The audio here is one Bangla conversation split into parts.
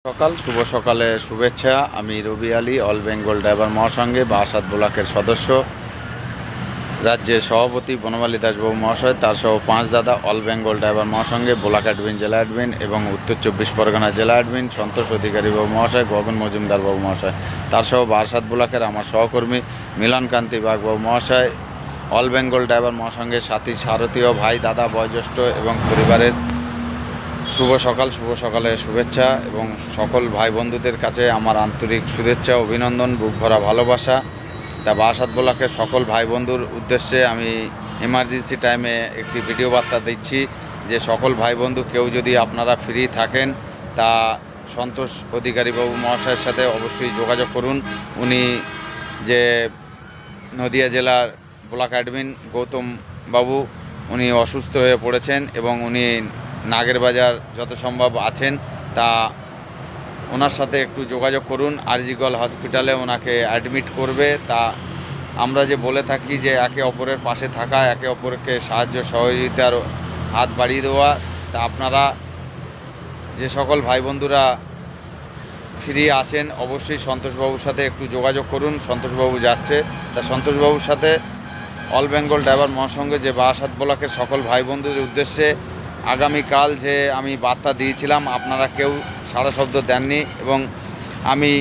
সকাল শুভ সকালে শুভেচ্ছা। আমি রবি Ali, all Bengal driver মহাসংঘে Barasat ব্লকের সদস্য, রাজ্যের সভাপতি বনমালী দাসবাবু মহাশয়, তার সহ 5 দাদা অল বেঙ্গল ড্রাইভার মহাসংঘে ব্লক অ্যাডমিন, জেলা অ্যাডমিন এবং উত্তর 24 পরগনা জেলা অ্যাডমিন সন্তোষ অধিকারী বাবু মহাশয়, গগন মজুমদার বাবু মহাশয়, তার সহ বারাসাত ব্লকের আমার সহকর্মী মিলন কান্তি বাগ বাবু মহাশয়, অল বেঙ্গল ড্রাইভার মহাসংঘের সাথী সারথীয় ভাই দাদা বয়োজ্যেষ্ঠ এবং পরিবারের শুভ সকালে শুভেচ্ছা এবং সকল ভাই বন্ধুদের কাছে আমার আন্তরিক শুভেচ্ছা, অভিনন্দন, বুক ভরা ভালোবাসা। তা বারাসাত ব্লকের সকল ভাই বন্ধুর উদ্দেশ্যে আমি এমার্জেন্সি টাইমে একটি ভিডিও বার্তা দিচ্ছি যে সকল ভাই বন্ধু কেউ যদি আপনারা ফ্রি থাকেন তা সন্তোষ অধিকারী বাবু মহাশয়ের সাথে অবশ্যই যোগাযোগ করুন। উনি যে নদিয়া জেলার ব্লক অ্যাডমিন গৌতম বাবু, উনি অসুস্থ হয়ে পড়েছেন এবং উনি নাগেরবাজার যত সম্ভব আছেন, তা ওনার সাথে একটু যোগাযোগ করুন। আরজিগল হসপিটালে ওনাকে অ্যাডমিট করবে। তা আমরা যে বলে থাকি যে একে অপরের পাশে থাকা, একে অপরকে সাহায্য সহযোগিতার হাত বাড়িয়ে দেওয়া, তা আপনারা যে সকল ভাই বন্ধুরা ফ্রি আছেন অবশ্যই সন্তোষবাবুর সাথে একটু যোগাযোগ করুন। সন্তোষবাবু যাচ্ছে, তা সন্তোষবাবুর সাথে অল বেঙ্গল ড্রাইভার মহাসংঘে যে বারাসাত ব্লকের সকল ভাই বন্ধুদের উদ্দেশ্যে আগামীকাল যে আমি বার্তা দিয়েছিলাম, আপনারা কেউ সাড়া শব্দ দেননি এবং আমি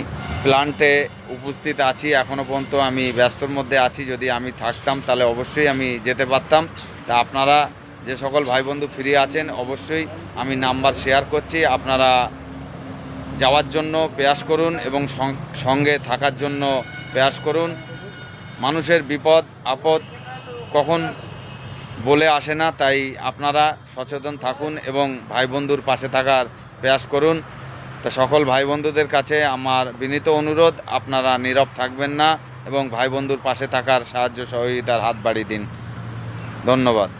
প্ল্যান্টে উপস্থিত আছি। এখনও পর্যন্ত আমি ব্যস্তর মধ্যে আছি। যদি আমি থাকতাম তাহলে অবশ্যই আমি যেতে পারতাম। তা আপনারা যে সকল ভাই বন্ধু ফ্রি আছেন অবশ্যই আমি নাম্বার শেয়ার করছি, আপনারা যাওয়ার জন্য প্রয়াস করুন এবং সঙ্গে থাকার জন্য প্রয়াস করুন। মানুষের বিপদ আপদ কখন বলে আসে না, তাই আপনারা সচেতন থাকুন এবং ভাই বন্ধুর পাশে থাকার প্রয়াস করুন। তা সকল ভাই বন্ধুদের কাছে আমার বিনীত অনুরোধ, আপনারা নীরব থাকবেন না এবং ভাই বন্ধুর পাশে থাকার সাহায্য সহযোগিতার হাত বাড়িয়ে দিন। ধন্যবাদ।